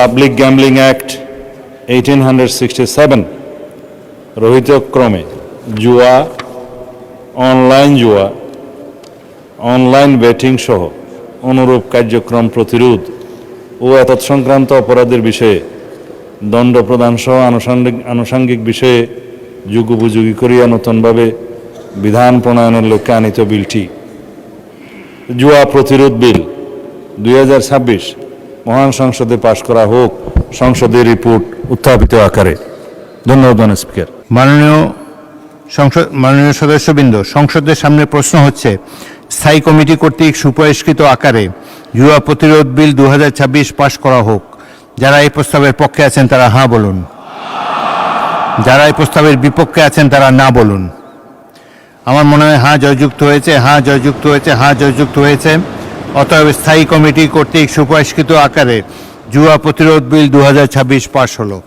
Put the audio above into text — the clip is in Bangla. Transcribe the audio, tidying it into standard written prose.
পাবলিক গ্যাম্বলিং অ্যাক্ট 1867 রহিতক্রমে জুয়া, অনলাইন বেটিং সহ অনুরূপ কার্যক্রম প্রতিরোধ ও এতৎসংক্রান্ত অপরাধের বিষয়ে দণ্ড প্রদান সহ আনুষঙ্গিক বিষয়ে যুগোপযোগী করিয়া নতুনভাবে বিধান প্রণয়নের লক্ষ্যে আনিত বিলটি জুয়া প্রতিরোধ বিল 2026 মহান সংসদে পাশ করা হোক, সংসদের রিপোর্ট উত্থাপিত আকারে। ধন্যবাদ স্পিকার। মাননীয় সদস্যবৃন্দ, সংসদের সামনে প্রশ্ন হচ্ছে স্থায়ী কমিটি কর্তৃক সুপারিশকৃত আকারে জুয়া প্রতিরোধ বিল 2026 পাশ করা হোক। যারা এই প্রস্তাবের পক্ষে আছেন তারা হ্যাঁ বলুন, যারা এই প্রস্তাবের বিপক্ষে আছেন তারা না বলুন। আমার মনে হয় হ্যাঁ জয়যুক্ত হয়েছে, হ্যাঁ জয়যুক্ত হয়েছে, হ্যাঁ জয়যুক্ত হয়েছে। অতএব স্থায়ী কমিটি কর্তৃক সুপারিশকৃত আকারে জুয়া প্রতিরোধ বিল 2026 পাশ হলো।